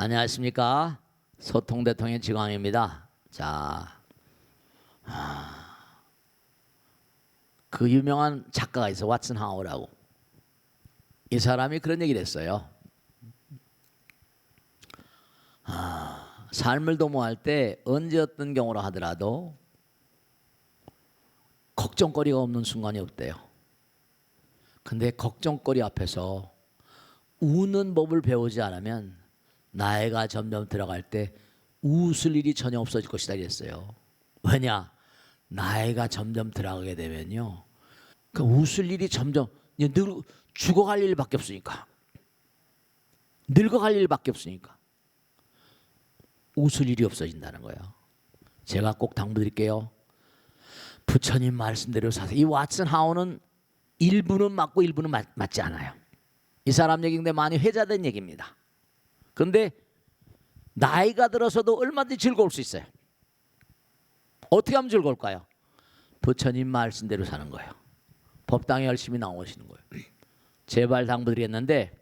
안녕하십니까. 소통대통의 지광입니다. 자, 그 유명한 작가가 있어, 왓슨 하워라고. 이 사람이 그런 얘기를 했어요. 삶을 도모할 때 언제 어떤 경우라 하더라도 걱정거리가 없는 순간이 없대요. 근데 걱정거리 앞에서 우는 법을 배우지 않으면 나이가 점점 들어갈 때 웃을 일이 전혀 없어질 것이다 이랬어요. 왜냐? 나이가 점점 들어가게 되면요, 그 웃을 일이 점점 죽어갈 일밖에 없으니까, 늙어갈 일밖에 없으니까 웃을 일이 없어진다는 거예요. 제가 꼭 당부드릴게요. 부처님 말씀대로 사세요. 이 왓슨 하워는 일부는 맞고 일부는 맞지 않아요. 이 사람 얘기인데 많이 회자된 얘기입니다. 그런데 나이가 들어서도 얼마든지 즐거울 수 있어요. 어떻게 하면 즐거울까요? 부처님 말씀대로 사는 거예요. 법당에 열심히 나오시는 거예요. 제발 당부드리겠는데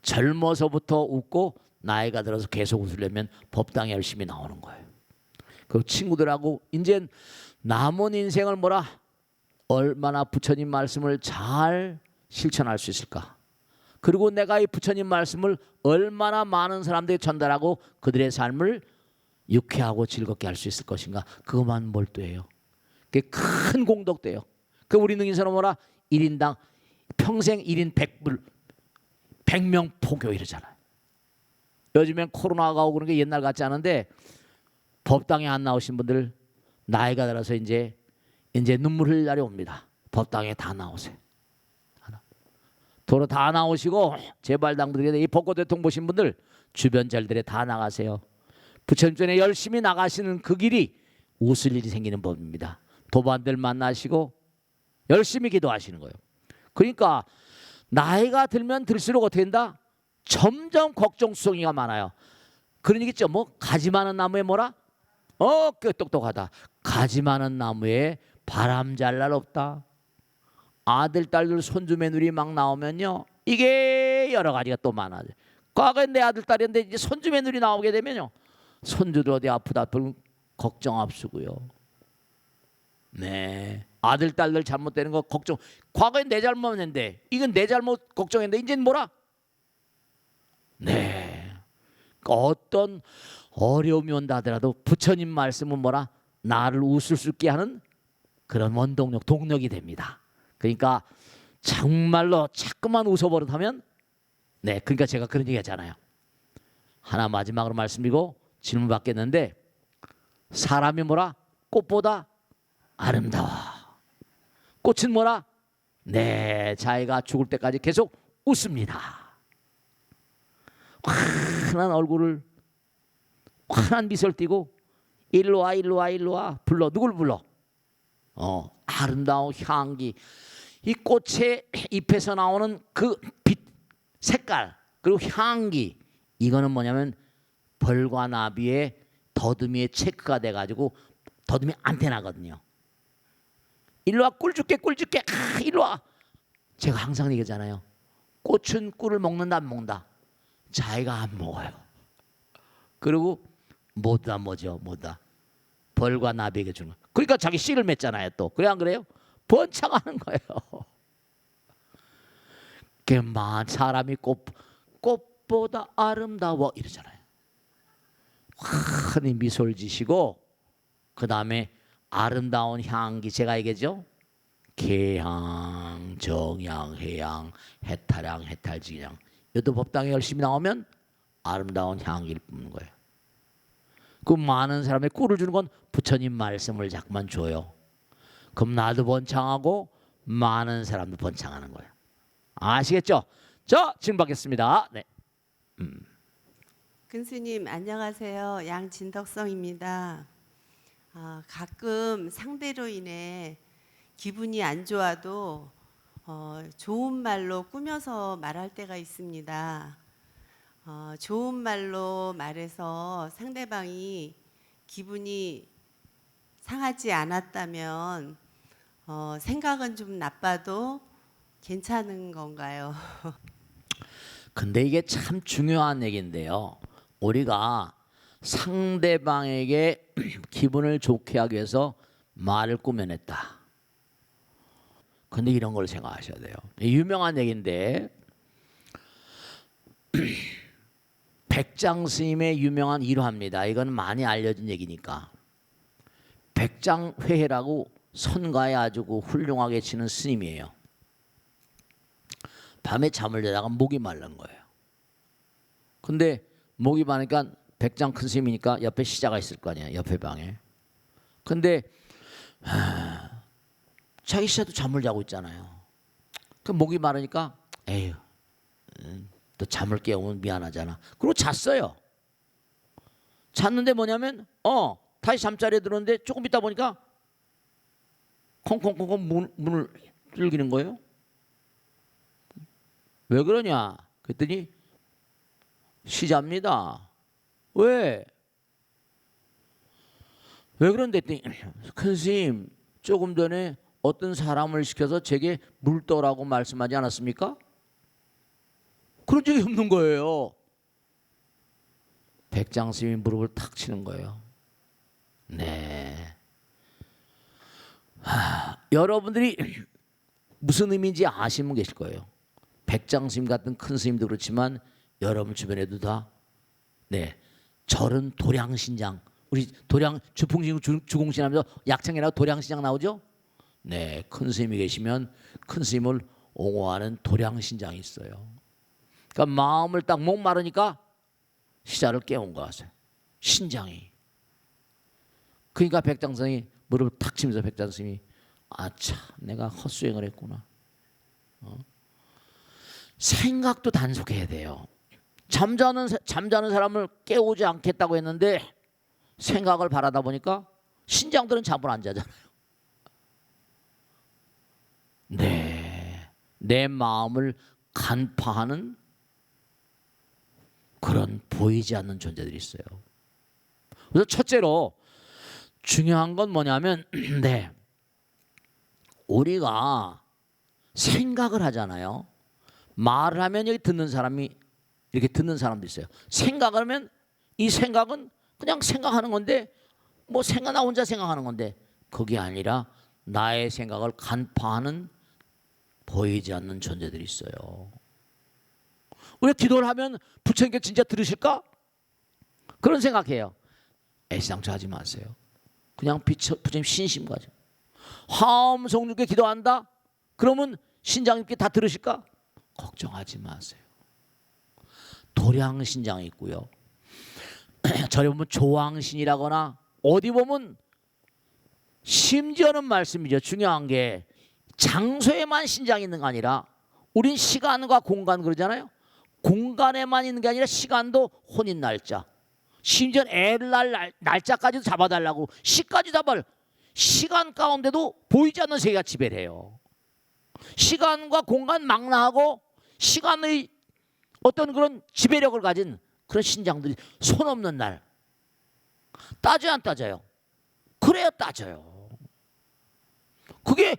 젊어서부터 웃고 나이가 들어서 계속 웃으려면 법당에 열심히 나오는 거예요. 그 친구들하고 이제 남은 인생을 얼마나 부처님 말씀을 잘 실천할 수 있을까? 그리고 내가 이 부처님 말씀을 얼마나 많은 사람들에게 전달하고 그들의 삶을 유쾌하고 즐겁게 할 수 있을 것인가? 그것만 몰두해요. 그게 큰 공덕돼요. 그 우리 능인선은 1인당 평생 1인 100불 100명 포교 이러잖아요. 요즘엔 코로나가 오고 그런 게 옛날 같지 않은데 법당에 안 나오신 분들 나이가 들어서 이제 눈물 흘릴 날이 옵니다. 법당에 다 나오세요. 도로 다 나오시고 제발 당부드리는데 이 벚꽃 대통 보신 분들 주변 절들에 다 나가세요. 부처님 전에 열심히 나가시는 그 길이 웃을 일이 생기는 법입니다. 도반들 만나시고 열심히 기도하시는 거예요. 그러니까 나이가 들면 들수록 어떻게 된다? 점점 걱정수송이가 많아요. 그런 얘기 있죠. 가지 많은 나무에 꽤 똑똑하다. 가지 많은 나무에 바람 잘 날 없다. 아들, 딸들, 손주, 며느리 막 나오면요, 이게 여러 가지가 또 많아요. 과거에 내 아들, 딸이었는데 이제 손주, 며느리 나오게 되면요, 손주들 어디 아프다 그러면 걱정 앞서고요. 네, 아들, 딸들 잘못되는 거 걱정. 과거에 내 잘못했는데 이건 내 잘못 걱정했는데 이제는 네, 어떤 어려움이 온다 하더라도 부처님 말씀은 나를 웃을 수 있게 하는 그런 원동력, 동력이 됩니다. 그러니까 정말로 자꾸만 웃어버릇하면, 네, 그러니까 제가 그런 얘기 하잖아요. 하나 마지막으로 말씀드리고 질문 받겠는데, 사람이 꽃보다 아름다워. 꽃은 네, 자기가 죽을 때까지 계속 웃습니다. 환한 얼굴을, 환한 미소를 띠고 일로 와 일로 와 일로 와 불러. 누굴 불러? 아름다운 향기, 이 꽃의 잎에서 나오는 그 빛, 색깔, 그리고 향기, 이거는 뭐냐면 벌과 나비의 더듬이의 체크가 돼가지고 더듬이 안테나거든요. 일로 와, 꿀 줄게 꿀 줄게. 일로 와. 제가 항상 얘기하잖아요. 꽃은 꿀을 먹는다 안 먹는다? 자기가 안 먹어요. 그리고 뭐다 벌과 나비에게 주는. 그러니까 자기 씨를 맺잖아요. 또 그래 안 그래요? 번창하는 거예요. 사람이 꽃보다 아름다워 이러잖아요. 환히 미소를 지시고 그 다음에 아름다운 향기, 제가 얘기했죠. 개향, 정향, 해향, 해탈향, 해탈지향. 이것도 법당에 열심히 나오면 아름다운 향기를 뿜는 거예요. 그 많은 사람의 꿀을 주는 건 부처님 말씀을 자꾸만 줘요. 그럼 나도 번창하고 많은 사람도 번창하는 거예요. 아시겠죠? 자, 지금 받겠습니다. 네. 근스님 안녕하세요. 양진덕성입니다. 가끔 상대로 인해 기분이 안 좋아도 좋은 말로 꾸며서 말할 때가 있습니다. 좋은 말로 말해서 상대방이 기분이 상하지 않았다면 생각은 좀 나빠도 괜찮은 건가요? 근데 이게 참 중요한 얘기인데요. 우리가 상대방에게 기분을 좋게 하기 위해서 말을 꾸며냈다. 근데 이런 걸 생각하셔야 돼요. 유명한 얘기인데 백장 스님의 유명한 일화입니다. 이건 많이 알려진 얘기니까. 백장회해라고 선가에 아주 훌륭하게 치는 스님이에요. 밤에 잠을 자다가 목이 마른 거예요. 근데 목이 마르니까 백장 큰 스님이니까 옆에 시자가 있을 거 아니에요. 옆에 방에. 근데 자기 시자도 잠을 자고 있잖아요. 그 목이 마르니까 에휴 또 잠을 깨우면 미안하잖아. 그리고 잤어요. 잤는데 뭐냐면 다시 잠자리에 들었는데 조금 있다 보니까 콩콩콩콩 문을 뚫기는 거예요. 왜 그러냐? 그랬더니 시자입니다. 왜 그런데 했더니 큰 스님 조금 전에 어떤 사람을 시켜서 제게 물 떠라고 말씀하지 않았습니까? 그런 적이 없는 거예요. 백장 스님이 무릎을 탁 치는 거예요. 네. 여러분들이 무슨 의미인지 아시는 분 계실 거예요. 백장 스님 같은 큰 스님도 그렇지만 여러분 주변에도 다 절은 도량신장. 우리 도량 주풍신 주공신 하면서 약창이라고 도량신장 나오죠? 네, 큰 스님이 계시면 큰 스님을 옹호하는 도량신장이 있어요. 그러니까 마음을 딱 목마르니까 시자를 깨운 거 같아요. 신장이. 그러니까 백장성이 무릎을 탁 치면서 백장스님이 아차 내가 헛수행을 했구나. 생각도 단속해야 돼요. 잠자는 사람을 깨우지 않겠다고 했는데 생각을 바라다 보니까 신장들은 잠을 안 자잖아요. 네, 내 마음을 간파하는 그런 보이지 않는 존재들이 있어요. 그래서 첫째로 중요한 건 뭐냐면 우리가 생각을 하잖아요. 말을 하면 여기 듣는 사람이 이렇게 듣는 사람도 있어요. 생각을 하면 이 생각은 그냥 생각하는 건데 뭐 나 혼자 생각하는 건데 그게 아니라 나의 생각을 간파하는 보이지 않는 존재들이 있어요. 우리가 기도를 하면 부처님께 진짜 들으실까? 그런 생각해요. 애상처하지 마세요. 그냥 부처님 신심 가져. 화엄성육에 기도한다? 그러면 신장님께 다 들으실까? 걱정하지 마세요. 도량신장이 있고요. 절에 보면 조왕신이라거나 어디 보면 심지어는 말씀이죠. 중요한 게 장소에만 신장이 있는 거 아니라 우린 시간과 공간 그러잖아요. 공간에만 있는 게 아니라 시간도 혼인 날짜. 심지어 애를 낳을 날짜까지도 잡아달라고 시까지 잡아요. 시간 가운데도 보이지 않는 세계가 지배를 해요. 시간과 공간 망라하고 시간의 어떤 그런 지배력을 가진 그런 신장들이 손 없는 날 따져요 안 따져요? 그래야 따져요. 그게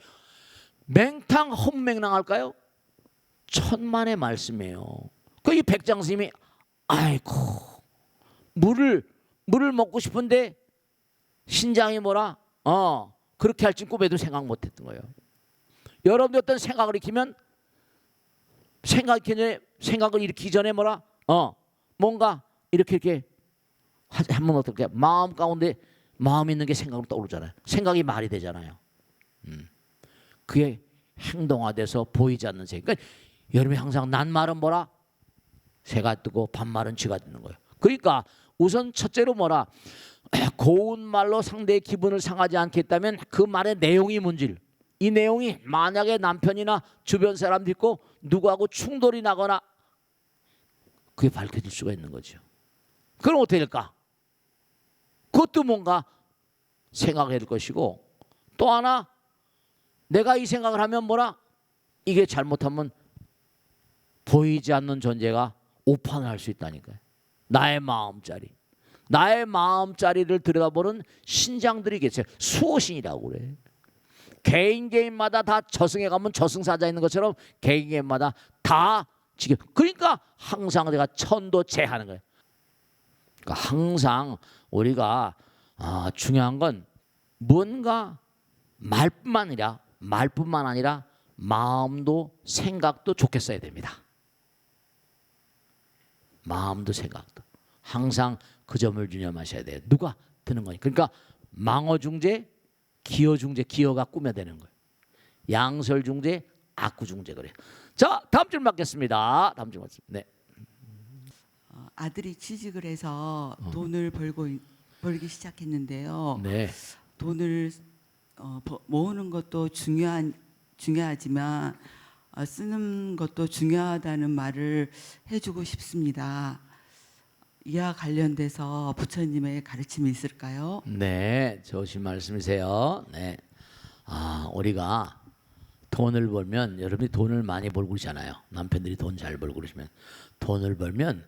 맹탕 헛맹랑할까요? 천만의 말씀이에요. 그 이 백장 스님이 아이고 물을 먹고 싶은데 신장이 뭐라 그렇게 할지 꿈에도 생각 못했던 거예요. 여러분들 어떤 생각을 익히면 생각을 일으키기 전에 뭐라 뭔가 이렇게 하면 어떻게 마음 가운데 마음 있는 게 생각으로 떠오르잖아요. 생각이 말이 되잖아요. 그게 행동화돼서 보이지 않는 세계. 그러니까 여러분이 항상 난 말은 뭐라 새가 뜨고 반말은 쥐가 듣는 거예요. 그러니까 우선 첫째로 뭐라 고운 말로 상대의 기분을 상하지 않겠다면 그 말의 내용이 뭔지를 이 내용이 만약에 남편이나 주변 사람도 있고 누구하고 충돌이 나거나 그게 밝혀질 수가 있는 거죠. 그럼 어떻게 될까? 그것도 뭔가 생각해야 될 것이고 또 하나 내가 이 생각을 하면 뭐라 이게 잘못하면 보이지 않는 존재가 오판을 할 수 있다니까요. 나의 마음자리를 들여다보는 신장들이 계세요. 수호신이라고 그래. 개인마다 다 저승에 가면 저승사자 있는 것처럼 개인마다 다 지금 그러니까 항상 내가 천도제하는 거예요. 그러니까 항상 우리가 중요한 건 뭔가 말뿐만 아니라 마음도 생각도 좋게 써야 됩니다. 마음도 생각도 항상 그 점을 유념하셔야 돼요. 누가 드는 거니? 그러니까 망어중재, 기어중재, 기어가 꾸며대는 거예요. 양설중재, 악구중재 그래요. 자, 다음 줄 맞겠습니다. 다음 줄 맞습니다. 네. 아들이 취직을 해서 돈을 벌기 시작했는데요. 네. 돈을 모으는 것도 중요하지만 쓰는 것도 중요하다는 말을 해주고 싶습니다. 이와 관련돼서 부처님의 가르침이 있을까요? 네, 좋으신 말씀이세요. 네. 우리가 돈을 벌면 여러분이 돈을 많이 벌고 그러잖아요. 남편들이 돈 잘 벌고 그러시면 돈을 벌면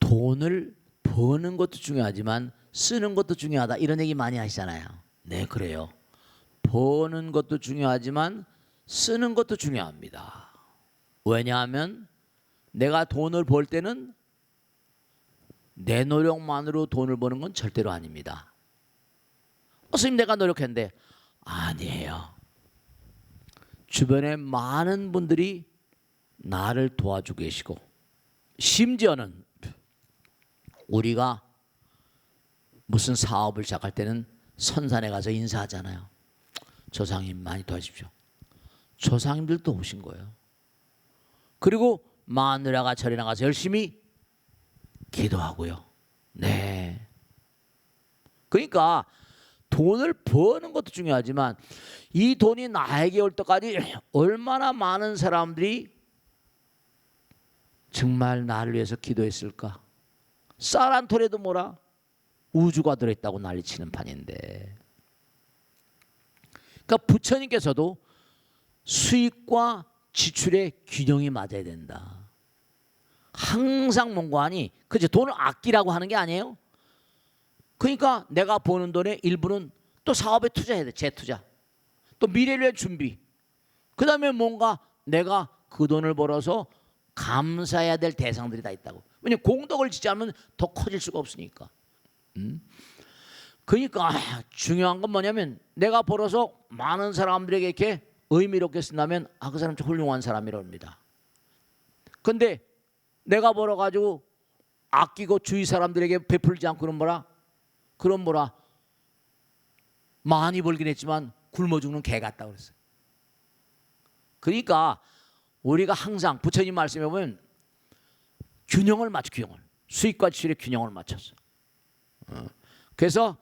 돈을 버는 것도 중요하지만 쓰는 것도 중요하다 이런 얘기 많이 하시잖아요. 네, 그래요. 버는 것도 중요하지만 쓰는 것도 중요합니다. 왜냐하면 내가 돈을 벌 때는 내 노력만으로 돈을 버는 건 절대로 아닙니다. 선생님 내가 노력했는데 아니에요. 주변에 많은 분들이 나를 도와주고 계시고 심지어는 우리가 무슨 사업을 시작할 때는 선산에 가서 인사하잖아요. 조상님 많이 도와주십시오. 조상님들도 오신 거예요. 그리고 마누라가 절에 나가서 열심히 기도하고요. 네. 그러니까 돈을 버는 것도 중요하지만 이 돈이 나에게 올 때까지 얼마나 많은 사람들이 정말 나를 위해서 기도했을까? 쌀 한 톨에도 뭐라 우주가 들어있다고 난리치는 판인데, 그러니까 부처님께서도 수입과 지출의 균형이 맞아야 된다. 항상 뭔가하니 그저 돈을 아끼라고 하는 게 아니에요. 그러니까 내가 버는 돈의 일부는 또 사업에 투자해야 돼. 재투자. 또 미래를 위한 준비. 그 다음에 뭔가 내가 그 돈을 벌어서 감사해야 될 대상들이 다 있다고. 왜냐하면 공덕을 짓지 않으면 더 커질 수가 없으니까. 그러니까 중요한 건 뭐냐면 내가 벌어서 많은 사람들에게 이렇게 의미롭게 쓴다면 그 사람 좀 훌륭한 사람이라고 합니다. 근데 내가 벌어가지고 아끼고 주위 사람들에게 베풀지 않고 그런 뭐라 많이 벌긴 했지만 굶어 죽는 개 같다 그랬어요. 그러니까 우리가 항상 부처님 말씀에 보면 균형을 맞춰, 균형을 수익과 지출의 균형을 맞췄어. 그래서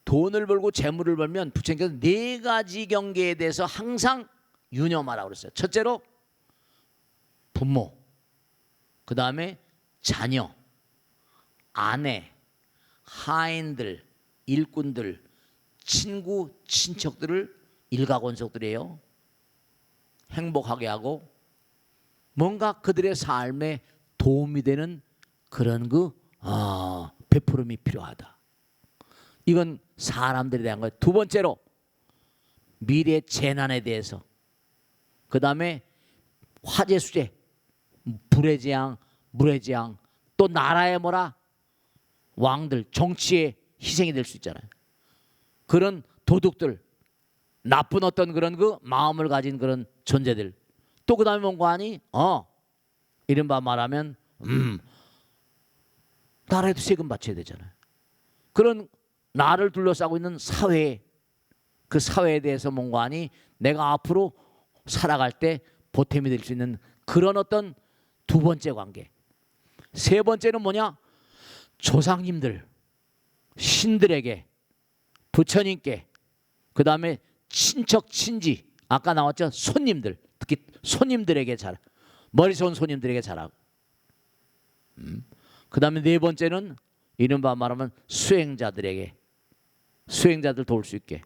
돈을 벌고 재물을 벌면 부처님께서 4가지 경계에 대해서 항상 유념하라고 그랬어요. 첫째로 부모, 그 다음에 자녀, 아내, 하인들, 일꾼들, 친구, 친척들을 일가권속들이에요. 행복하게 하고 뭔가 그들의 삶에 도움이 되는 그런 베푸름이 필요하다. 이건 사람들에 대한 거예요. 두 번째로 미래 재난에 대해서, 그 다음에 화재 수재, 불의 재앙, 물의 재앙, 또 나라의 왕들, 정치의 희생이 될 수 있잖아요. 그런 도둑들, 나쁜 어떤 그런 마음을 가진 그런 존재들, 또 그 다음에 뭔가 하니 이른바 말하면 나라에도 세금 바쳐야 되잖아요. 그런 나를 둘러싸고 있는 사회, 그 사회에 대해서 뭔가 하니 내가 앞으로 살아갈 때 보탬이 될 수 있는 그런 어떤 두 번째 관계. 세 번째는 뭐냐? 조상님들, 신들에게, 부처님께, 그 다음에 친척, 친지, 아까 나왔죠? 손님들, 특히 손님들에게 머리서 온 손님들에게 잘하고, 그 다음에 네 번째는 이른바 말하면 수행자들에게, 수행자들 도울 수 있게,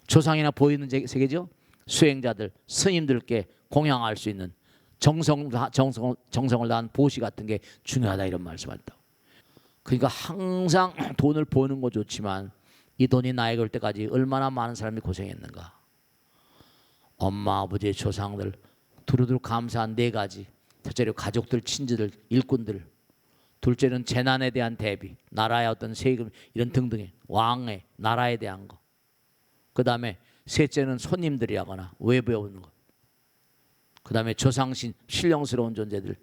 조상이나 보이는 세계죠? 수행자들, 스님들께 공양할 수 있는 정성을 다한 보시 같은 게 중요하다, 이런 말씀하셨다. 그러니까 항상 돈을 버는 거 좋지만 이 돈이 나에게 올 때까지 얼마나 많은 사람이 고생했는가. 엄마, 아버지의 조상들 두루두루 감사한 4가지. 첫째로 가족들, 친지들, 일꾼들, 둘째는 재난에 대한 대비, 나라의 어떤 세금 이런 등등의 왕의 나라에 대한 거. 그다음에 셋째는 손님들이라거나 외부에 오는 것. 그다음에 조상신 신령스러운 존재들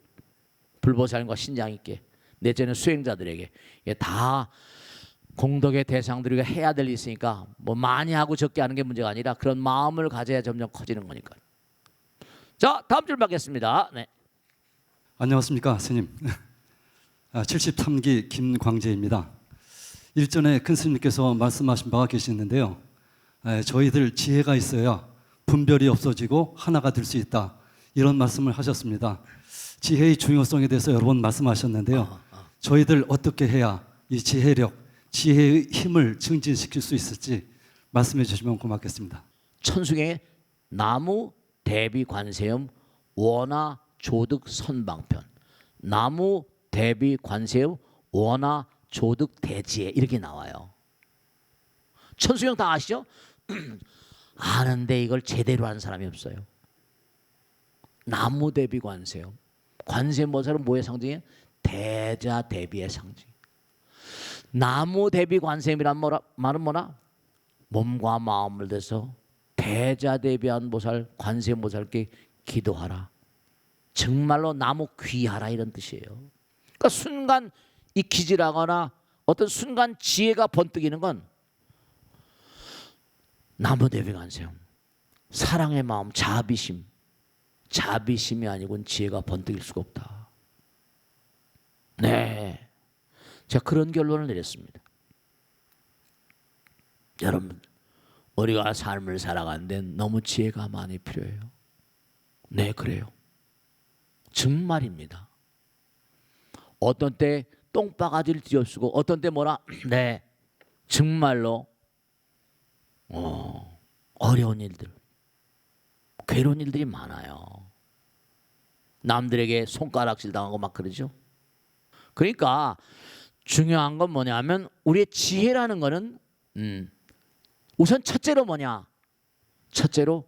불보살과 신장 있게. 넷째는 수행자들에게. 이게 다 공덕의 대상들이 해야 될 일이 있으니까 뭐 많이 하고 적게 하는 게 문제가 아니라 그런 마음을 가져야 점점 커지는 거니까. 자, 다음 줄 받겠습니다. 네. 안녕하십니까, 스님. 73기 김광재입니다. 일전에 큰 스님께서 말씀하신 바가 계시는데요. 저희들 지혜가 있어야 분별이 없어지고 하나가 될 수 있다. 이런 말씀을 하셨습니다. 지혜의 중요성에 대해서 여러 번 말씀하셨는데요. 저희들 어떻게 해야 이 지혜력, 지혜의 힘을 증진시킬 수 있을지 말씀해 주시면 고맙겠습니다. 천수경의 나무 대비 관세음 원화 조득 선방편, 나무 대비 관세음 원화 조득 대지혜 이렇게 나와요. 천수경 다 아시죠? 아는데 이걸 제대로 하는 사람이 없어요. 나무 대비 관세음, 관세음보살은 뭐의 상징이에요? 대자 대비의 상징. 나무 대비 관세음이란 말은 뭐나? 몸과 마음을 대서 대자 대비한 보살, 관세음 보살께 기도하라. 정말로 나무 귀하라 이런 뜻이에요. 그러니까 순간 이 기질하거나 어떤 순간 지혜가 번뜩이는 건 나무 대비 관세음, 사랑의 마음, 자비심, 자비심이 아니고는 지혜가 번뜩일 수가 없다. 네, 제가 그런 결론을 내렸습니다. 여러분, 우리가 삶을 살아가는데 너무 지혜가 많이 필요해요. 네, 그래요. 정말입니다. 어떤 때 똥바가지를 뒤집쓰고 어떤 때 뭐라? 네, 정말로 어려운 일들, 괴로운 일들이 많아요. 남들에게 손가락질 당하고 막 그러죠. 그러니까 중요한 건 뭐냐면 우리의 지혜라는 거는 우선 첫째로 뭐냐? 첫째로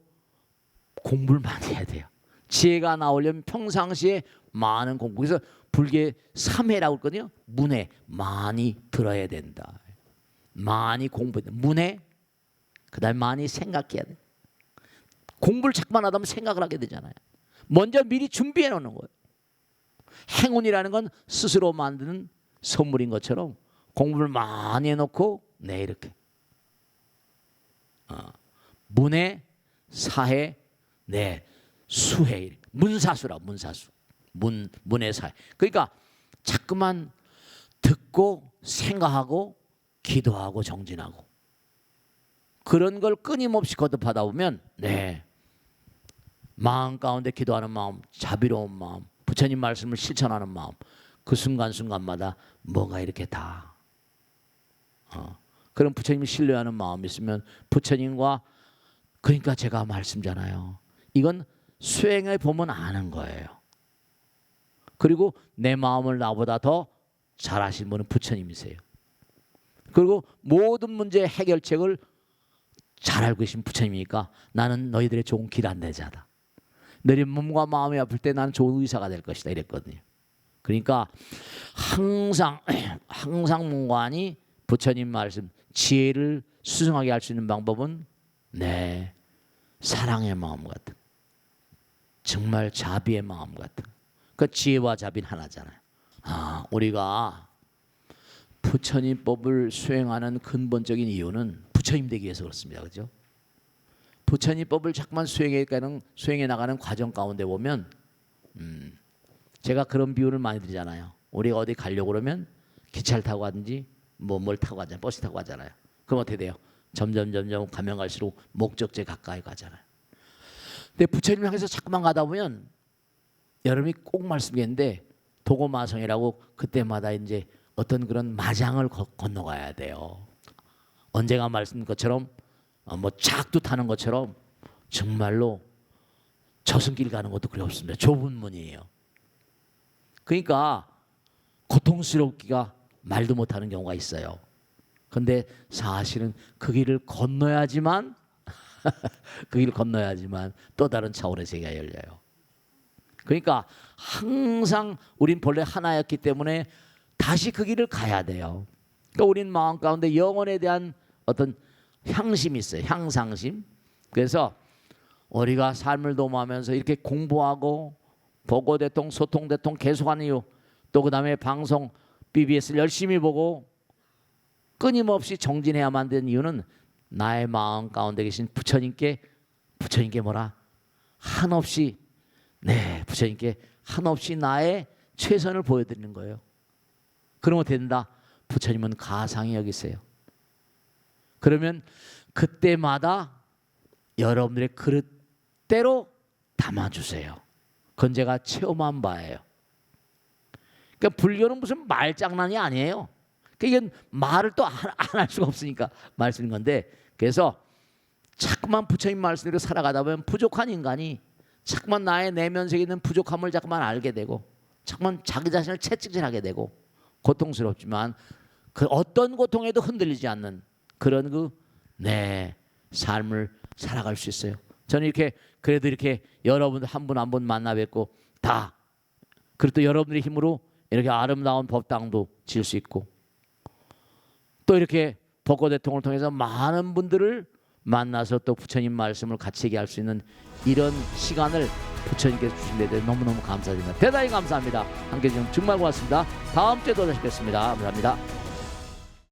공부를 많이 해야 돼요. 지혜가 나오려면 평상시에 많은 공부. 그래서 불교에 삼해라고 했거든요. 문해 많이 들어야 된다. 많이 공부해야 돼. 문해 그다음에 많이 생각해야 돼. 공부를 자꾸만 하다 보면 생각을 하게 되잖아요. 먼저 미리 준비해 놓는 거예요. 행운이라는 건 스스로 만드는 선물인 것처럼 공부를 많이 해놓고 네 이렇게 문해, 사해, 네 수해, 문사수라 문사수, 문해 사해. 그러니까 자꾸만 듣고 생각하고 기도하고 정진하고 그런 걸 끊임없이 거듭하다 보면 네 마음 가운데 기도하는 마음, 자비로운 마음, 부처님 말씀을 실천하는 마음, 그 순간순간마다 뭐가 이렇게 다 그런 부처님을 신뢰하는 마음이 있으면 부처님과 그러니까 제가 말씀잖아요. 이건 수행해 보면 아는 거예요. 그리고 내 마음을 나보다 더 잘하신 분은 부처님이세요. 그리고 모든 문제의 해결책을 잘 알고 계신 부처님이니까 나는 너희들의 좋은 길 안내자다. 너희 몸과 마음이 아플 때 나는 좋은 의사가 될 것이다 이랬거든요. 그러니까 항상 문관이 부처님 말씀 지혜를 수승하게 할 수 있는 방법은 네 사랑의 마음 같은 정말 자비의 마음 같은 그 지혜와 자비는 하나잖아요. 우리가 부처님 법을 수행하는 근본적인 이유는 부처님 되기 위해서 그렇습니다. 그렇죠? 부처님 법을 자꾸만 수행해 나가는 과정 가운데 보면 제가 그런 비유를 많이 드리잖아요. 우리가 어디 가려고 그러면 기차를 타고 가든지 뭘 타고 가잖아요. 버스 타고 가잖아요. 그럼 어떻게 돼요? 점점 가면 갈수록 목적지에 가까이 가잖아요. 근데 부처님을 향해서 자꾸만 가다 보면 여러분이 꼭 말씀드리는데 도고마성이라고 그때마다 이제 어떤 그런 마장을 건너가야 돼요. 언제가 말씀드린 것처럼 뭐 작두 타는 것처럼 정말로 저승길 가는 것도 그리 없습니다. 좁은 문이에요. 그러니까 고통스럽기가 말도 못하는 경우가 있어요. 근데 사실은 그 길을 건너야지만 그 길을 건너야지만 또 다른 차원의 세계가 열려요. 그러니까 항상 우린 본래 하나였기 때문에 다시 그 길을 가야 돼요. 그러니까 우린 마음 가운데 영혼에 대한 어떤 향심이 있어요. 향상심. 그래서 우리가 삶을 도모하면서 이렇게 공부하고 보고 대통, 소통 대통 계속하는 이유, 또 그 다음에 방송 BBS를 열심히 보고 끊임없이 정진해야만 되는 이유는 나의 마음 가운데 계신 부처님께 뭐라? 한없이 부처님께 한없이 나의 최선을 보여드리는 거예요. 그러면 어떻게 된다? 부처님은 가상히 여기세요. 그러면 그때마다 여러분들의 그릇대로 담아주세요. 그건 제가 체험한 바예요. 그러니까 불교는 무슨 말장난이 아니에요. 그러니까 이건 말을 또 안 할 수가 없으니까 말씀인 건데, 그래서 자꾸만 부처님 말씀대로 살아가다 보면 부족한 인간이 자꾸만 나의 내면 속에 있는 부족함을 자꾸만 알게 되고 자꾸만 자기 자신을 채찍질하게 되고 고통스럽지만 그 어떤 고통에도 흔들리지 않는 그런 내 삶을 살아갈 수 있어요. 저는 이렇게 그래도 이렇게 여러분들 한 분 한 분 만나 뵙고 다 그리고 또 여러분들의 힘으로 이렇게 아름다운 법당도 지을 수 있고 또 이렇게 벚꽃 대통을 통해서 많은 분들을 만나서 또 부처님 말씀을 같이 얘기할 수 있는 이런 시간을 부처님께서 주신 데 대해 너무너무 감사드립니다. 대단히 감사합니다. 함께해 주셔서 정말 고맙습니다. 다음 주에 또 다시 뵙겠습니다. 감사합니다.